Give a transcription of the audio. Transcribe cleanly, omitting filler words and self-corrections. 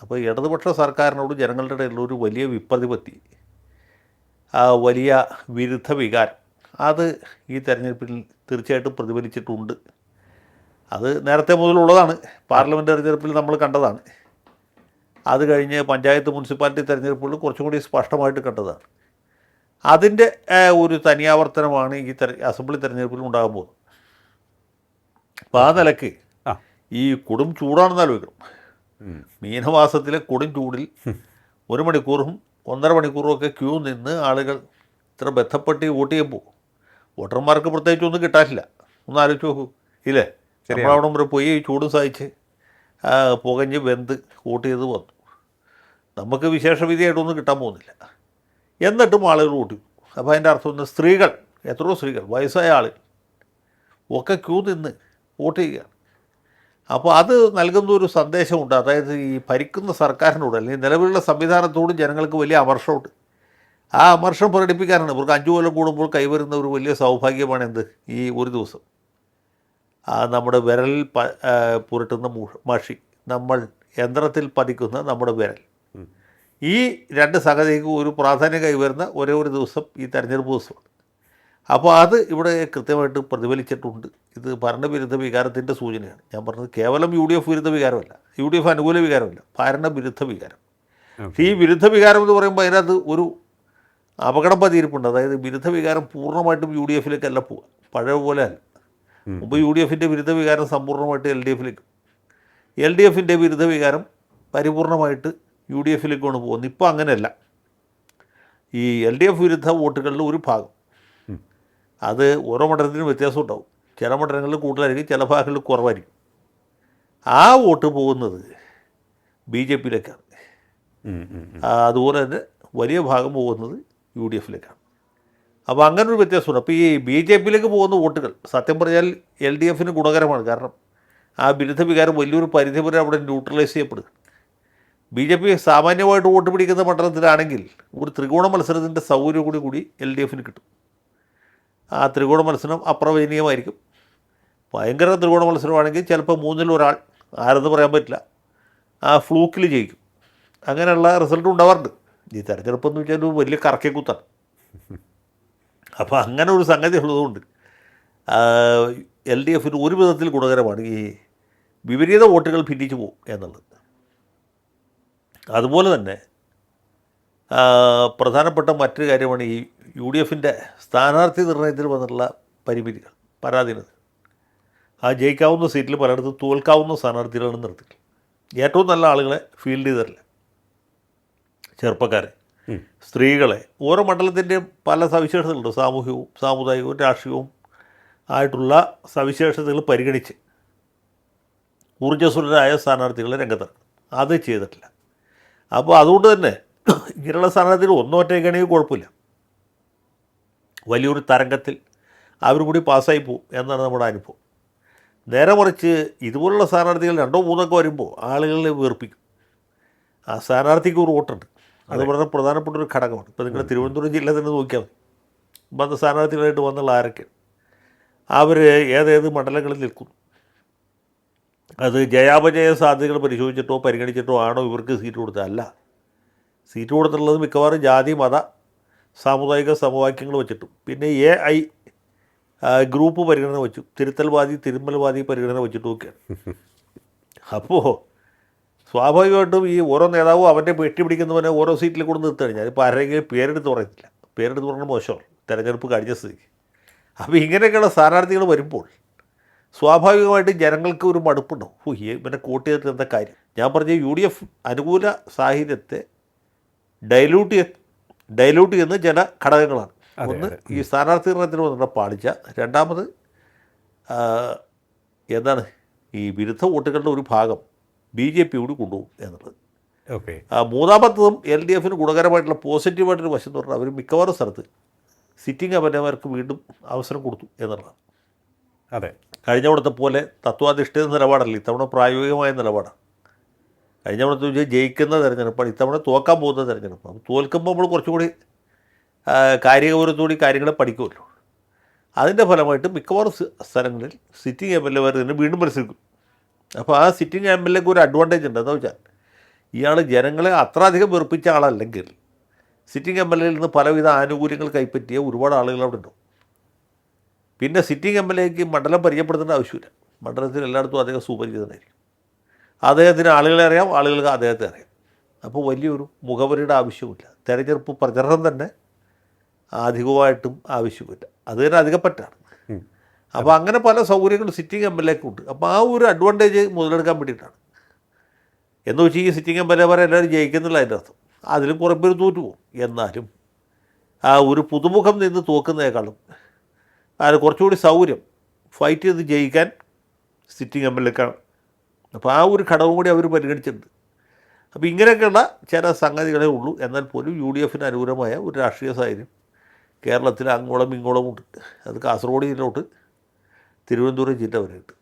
അപ്പോൾ ഇടതുപക്ഷ സർക്കാരിനോട് ജനങ്ങളുടെ ഇടയിലൊരു വലിയ വിപ്രതിപത്തി, വലിയ വിരുദ്ധ വികാരം അത് ഈ തെരഞ്ഞെടുപ്പിൽ തീർച്ചയായിട്ടും പ്രതിഫലിച്ചിട്ടുണ്ട്. അത് നേരത്തെ മുതലുള്ളതാണ്. പാർലമെൻറ്റ് തെരഞ്ഞെടുപ്പിൽ നമ്മൾ കണ്ടതാണ്. അത് കഴിഞ്ഞ് പഞ്ചായത്ത് മുനിസിപ്പാലിറ്റി തെരഞ്ഞെടുപ്പുകൾ കുറച്ചും കൂടി സ്പഷ്ടമായിട്ട് കണ്ടതാണ്. അതിൻ്റെ ഒരു തനിയാവർത്തനമാണ് ഈ അസംബ്ലി തെരഞ്ഞെടുപ്പിൽ ഉണ്ടാകാൻ പോകുന്നത്. അപ്പോൾ ആ നിലയ്ക്ക് ഈ കൊടും ചൂടാണെന്ന് ആലോചിക്കണം. മീനമാസത്തിലെ കൊടും ചൂടിൽ 1 മണിക്കൂറും 1.5 മണിക്കൂറും ഒക്കെ ക്യൂ നിന്ന് ആളുകൾ ഇത്ര ബന്ധപ്പെട്ട് വോട്ട് ചെയ്യുമ്പോൾ വോട്ടർമാർക്ക് പ്രത്യേകിച്ചൊന്നും കിട്ടാനില്ല. ഒന്ന് ആലോചിച്ച് നോക്കൂ ഇല്ലേ? നമ്മളവിടെ വരെ പോയി ചൂട് സഹിച്ച് പുകഞ്ഞ് വെന്ത് വോട്ട് ചെയ്ത് വന്നു. നമുക്ക് വിശേഷവിധിയായിട്ടൊന്നും കിട്ടാൻ പോകുന്നില്ല. എന്നിട്ടും ആളുകൾ വോട്ട് ചെയ്തു. അപ്പോൾ അതിൻ്റെ അർത്ഥം ഒന്ന് സ്ത്രീകൾ, എത്രയോ സ്ത്രീകൾ, വയസ്സായ ആളുകൾ ഒക്കെ ക്യൂ നിന്ന് വോട്ട് ചെയ്യുകയാണ്. അപ്പോൾ അത് നൽകുന്ന ഒരു സന്ദേശമുണ്ട്. അതായത് ഈ ഭരിക്കുന്ന സർക്കാരിനോട് അല്ലെങ്കിൽ നിലവിലുള്ള സംവിധാനത്തോട് ജനങ്ങൾക്ക് വലിയ അമർഷമുണ്ട്. ആ അമർഷം പ്രകടിപ്പിക്കാനാണ് ഇവർക്ക് 5 കൊല്ലം കൂടുമ്പോൾ കൈവരുന്ന ഒരു വലിയ സൗഭാഗ്യമാണ് എന്ത്, ഈ ഒരു ദിവസം നമ്മുടെ വിരലിൽ പുരട്ടുന്ന മഷി, നമ്മൾ യന്ത്രത്തിൽ പതിക്കുന്ന നമ്മുടെ വിരൽ, ഈ 2 സംഗതിക്ക് ഒരു പ്രാധാന്യം കൈവരുന്ന ഒരേ ഒരു ദിവസം ഈ തെരഞ്ഞെടുപ്പ് ദിവസമാണ്. അപ്പോൾ അത് ഇവിടെ കൃത്യമായിട്ട് പ്രതിഫലിച്ചിട്ടുണ്ട്. ഇത് ഭരണവിരുദ്ധ വികാരത്തിൻ്റെ സൂചനയാണ്. ഞാൻ പറഞ്ഞത് കേവലം UDF വിരുദ്ധ വികാരമല്ല, UDF അനുകൂല വികാരമല്ല, ഭരണവിരുദ്ധ വികാരം. പക്ഷേ ഈ വിരുദ്ധ വികാരം എന്ന് പറയുമ്പോൾ അതിനകത്ത് ഒരു അപകടം പതിയിരിപ്പുണ്ട്. അതായത് വിരുദ്ധ വികാരം പൂർണ്ണമായിട്ടും UDFലേക്കല്ല പോവുക, പഴയ പോലെ അല്ല. മുമ്പ് UDFൻ്റെ വിരുദ്ധ വികാരം സമ്പൂർണ്ണമായിട്ട് LDFലേക്ക്, LDFൻ്റെ വിരുദ്ധ വികാരം പരിപൂർണമായിട്ട് UDFലേക്കാണ് പോകുന്നത്. ഇപ്പോൾ അങ്ങനെയല്ല. ഈ LDF വിരുദ്ധ വോട്ടുകളിൽ ഒരു ഭാഗം, അത് ഓരോ മണ്ഡലത്തിനും വ്യത്യാസം ഉണ്ടാവും. ചില മണ്ഡലങ്ങളിൽ കൂടുതലായിരിക്കും, ചില ഭാഗങ്ങളിൽ കുറവായിരിക്കും. ആ വോട്ട് പോകുന്നത് BJPയിലേക്കാണ്. അതുപോലെ തന്നെ വലിയ ഭാഗം പോകുന്നത് UDFലേക്കാണ്. അപ്പോൾ അങ്ങനൊരു വ്യത്യാസമുണ്ട്. അപ്പോൾ ഈ BJPയിലേക്ക് പോകുന്ന വോട്ടുകൾ സത്യം പറഞ്ഞാൽ LDFന് ഗുണകരമാണ്. കാരണം ആ വിരുദ്ധ വികാരം വലിയൊരു പരിധി വരെ അവിടെ ന്യൂട്രലൈസ് ചെയ്യപ്പെടുക. BJP സാമാന്യമായിട്ട് വോട്ട് പിടിക്കുന്ന മണ്ഡലത്തിലാണെങ്കിൽ ഒരു ത്രികോണ മത്സരത്തിൻ്റെ സൗകര്യം കൂടി LDFന് കിട്ടും. ആ ത്രികോണ മത്സരം അപ്രവചനീയമായിരിക്കും. ഭയങ്കര ത്രികോണ മത്സരമാണെങ്കിൽ ചിലപ്പോൾ 3-ൽ ഒരാൾ, ആരെന്ന് പറയാൻ പറ്റില്ല, ആ ഫ്ലൂക്കിൽ ജയിക്കും. അങ്ങനെയുള്ള റിസൾട്ട് ഉണ്ടാവാറുണ്ട്. ഈ തെരഞ്ഞെടുപ്പെന്ന് വെച്ചാൽ ഒരു വലിയ കറക്കിക്കുത്താണ്. അപ്പോൾ അങ്ങനെ ഒരു സംഗതി ഉള്ളതുകൊണ്ട് LDFന് ഒരു വിധത്തിൽ ഗുണകരമാണ് ഈ വിപരീത വോട്ടുകൾ ഭിന്നിച്ചു പോകും എന്നുള്ളത്. അതുപോലെ തന്നെ പ്രധാനപ്പെട്ട മറ്റൊരു കാര്യമാണ് ഈ UDFൻ്റെ സ്ഥാനാർത്ഥി നിർണയത്തിൽ വന്നിട്ടുള്ള പരിമിതികൾ, പരാധീനത. ആ ജയിക്കാവുന്ന സീറ്റിൽ പലയിടത്തും തോൽക്കാവുന്ന സ്ഥാനാർത്ഥികളാണ് നിർത്തിയിട്ടുള്ളത്. ഏറ്റവും നല്ല ആളുകളെ ഫീൽഡ് ചെയ്തിട്ടില്ല, ചെറുപ്പക്കാരെ, സ്ത്രീകളെ. ഓരോ മണ്ഡലത്തിൻ്റെയും പല സവിശേഷതകളുണ്ട്. സാമൂഹികവും സാമുദായികവും രാഷ്ട്രീയവും ആയിട്ടുള്ള സവിശേഷതകൾ പരിഗണിച്ച് ഊർജ്ജസ്വലരായ സ്ഥാനാർത്ഥികളെ രംഗത്തിറക്കും. അത് ചെയ്തിട്ടില്ല. അപ്പോൾ അതുകൊണ്ട് തന്നെ ഇങ്ങനെയുള്ള സ്ഥാനാർത്ഥികൾ ഒന്നൊറ്റയ്ക്കാണെങ്കിൽ കുഴപ്പമില്ല, വലിയൊരു തരംഗത്തിൽ അവരും കൂടി പാസ്സായി പോകും എന്നാണ് നമ്മുടെ അനുഭവം. നേരെ മറിച്ച് ഇതുപോലുള്ള സ്ഥാനാർത്ഥികൾ 2-3 വരുമ്പോൾ ആളുകളെ വീർപ്പിക്കും. ആ സ്ഥാനാർത്ഥിക്ക് ഒരു വോട്ടുണ്ട്. അത് വളരെ പ്രധാനപ്പെട്ട ഒരു ഘടകമാണ്. ഇപ്പോൾ നിങ്ങളുടെ തിരുവനന്തപുരം ജില്ല തന്നെ നോക്കിയാൽ മതി. വന്ന സ്ഥാനാർത്ഥികളായിട്ട് വന്നുള്ള ആരൊക്കെയാണ്, അവർ ഏതേത് മണ്ഡലങ്ങളിൽ നിൽക്കുന്നു, അത് ജയാപജയ സാധ്യതകൾ പരിശോധിച്ചിട്ടോ പരിഗണിച്ചിട്ടോ ആണോ ഇവർക്ക് സീറ്റ് കൊടുത്തത്? അല്ല. സീറ്റ് കൊടുത്തിട്ടുള്ളത് മിക്കവാറും ജാതി മത സാമുദായിക സമവാക്യങ്ങൾ വെച്ചിട്ടും പിന്നെ AI ഗ്രൂപ്പ് പരിഗണന വെച്ചു, തിരുത്തൽവാദി തിരുമ്മൽവാദി പരിഗണന വെച്ചിട്ടുമൊക്കെയാണ്. അപ്പോൾ സ്വാഭാവികമായിട്ടും ഈ ഓരോ നേതാവും അവൻ്റെ പെട്ടി പിടിക്കുന്നവനെ ഓരോ സീറ്റിൽ കൊണ്ട് നിർത്തി കഴിഞ്ഞാൽ ഇപ്പോൾ ആരെങ്കിലും പേരെടുത്ത് പറയുന്നില്ല, പേരെടുത്ത് പറഞ്ഞാൽ മോശമാണ് തെരഞ്ഞെടുപ്പ് കഴിഞ്ഞ സ്ഥിതിക്ക്. അപ്പോൾ ഇങ്ങനെയൊക്കെയുള്ള സ്ഥാനാർത്ഥികൾ വരുമ്പോൾ സ്വാഭാവികമായിട്ട് ജനങ്ങൾക്ക് ഒരു മടുപ്പുണ്ടാവും. ഇവനെ കോട്ട് ചെയ്തിട്ട് എന്താ കാര്യം? ഞാൻ പറഞ്ഞ UDF അനുകൂല സാഹചര്യത്തെ ഡൈലൂട്ട് ചെയ്യുന്ന ചില ഘടകങ്ങളാണ്. ഒന്ന് ഈ സ്ഥാനാർത്ഥി നിർണയത്തിന് വന്നിട്ടുള്ള പാളിച്ച, രണ്ടാമത് എന്താണ് ഈ വിരുദ്ധ വോട്ടുകളുടെ ഒരു ഭാഗം BJP കൂടി കൊണ്ടുപോകും എന്നുള്ളത്. മൂന്നാമത്തതും LDFന് ഗുണകരമായിട്ടുള്ള പോസിറ്റീവായിട്ടൊരു വശം എന്ന് പറഞ്ഞാൽ അവർ മിക്കവാറും സ്ഥലത്ത് സിറ്റിംഗ് MLAമാർക്ക് വീണ്ടും അവസരം കൊടുത്തു എന്നുള്ളതാണ്. അതെ, കഴിഞ്ഞ തവണത്തെ പോലെ തത്വാധിഷ്ഠിത നിലപാടല്ല, ഇത്തവണ പ്രായോഗികമായ നിലപാടാണ്. കഴിഞ്ഞ തവണത്തെ ജയിക്കുന്ന തെരഞ്ഞെടുപ്പാണ്, ഇത്തവണ തോക്കാൻ പോകുന്ന തെരഞ്ഞെടുപ്പാണ്. തോൽക്കുമ്പോൾ നമ്മൾ കുറച്ചുകൂടി കാര്യഗൗരവത്തോടെ കാര്യങ്ങളെ പഠിക്കുമല്ലോ. അതിൻ്റെ ഫലമായിട്ട് മിക്കവാറും സ്ഥലങ്ങളിൽ സിറ്റിംഗ് MLAമാർ തന്നെ വീണ്ടും മത്സരിക്കും. അപ്പോൾ ആ സിറ്റിംഗ് MLAക്ക് ഒരു അഡ്വാൻറ്റേജ് ഉണ്ട്. എന്താ വെച്ചാൽ ഇയാൾ ജനങ്ങളെ അത്ര അധികം വെറുപ്പിച്ച ആളല്ലെങ്കിൽ സിറ്റിംഗ് എം എൽ എയിൽ നിന്ന് പലവിധ ആനുകൂല്യങ്ങൾ കൈപ്പറ്റിയ ഒരുപാട് ആളുകൾ അവിടെ ഉണ്ടാവും. പിന്നെ സിറ്റിംഗ് എം എൽ എക്ക് മണ്ഡലം പരിചയപ്പെടുത്തേണ്ട ആവശ്യമില്ല. മണ്ഡലത്തിൽ എല്ലായിടത്തും അദ്ദേഹം സുപരിചിതനായിരിക്കും. അദ്ദേഹത്തിന് ആളുകളെ അറിയാം, ആളുകൾക്ക് അദ്ദേഹത്തെ അറിയാം. അപ്പോൾ വലിയൊരു മുഖവരിയുടെ ആവശ്യമില്ല. തെരഞ്ഞെടുപ്പ് പ്രചരണം തന്നെ അധികമായിട്ടും ആവശ്യമില്ല. അത് തന്നെ അധികപ്പറ്റാണ്. അപ്പോൾ അങ്ങനെ പല സൗകര്യങ്ങളും സിറ്റിംഗ് എം എൽ എക്കുണ്ട്. അപ്പോൾ ആ ഒരു അഡ്വാൻറ്റേജ് മുതലെടുക്കാൻ വേണ്ടിയിട്ടാണ്. എന്ന് വെച്ചാൽ ഈ സിറ്റിംഗ് എം എൽ എമാരെ എല്ലാവരും ജയിക്കുന്നില്ല അതിൻ്റെ അർത്ഥം. അതിലും കുറേ പേര് തോറ്റു പോകും. എന്നാലും ആ ഒരു പുതുമുഖം നിന്ന് തോക്കുന്നതിനേക്കാളും അതിന് കുറച്ചുകൂടി സൗകര്യം ഫൈറ്റ് ചെയ്ത് ജയിക്കാൻ സിറ്റിംഗ് എം എൽ എക്കാണ്. അപ്പോൾ ആ ഒരു ഘടകം കൂടി അവർ പരിഗണിച്ചിട്ടുണ്ട്. അപ്പോൾ ഇങ്ങനെയൊക്കെയുള്ള ചില സംഗതികളേ ഉള്ളൂ. എന്നാൽ പോലും യു ഡി എഫിന് അനുകൂലമായ ഒരു രാഷ്ട്രീയ സാഹചര്യം കേരളത്തിൽ അങ്ങോളം ഇങ്ങോളം ഉണ്ട്. അത് കാസർഗോഡ് ജില്ലയിലോട്ട് തിരുവനന്തപുരം ജില്ല വരെ ഉണ്ട്.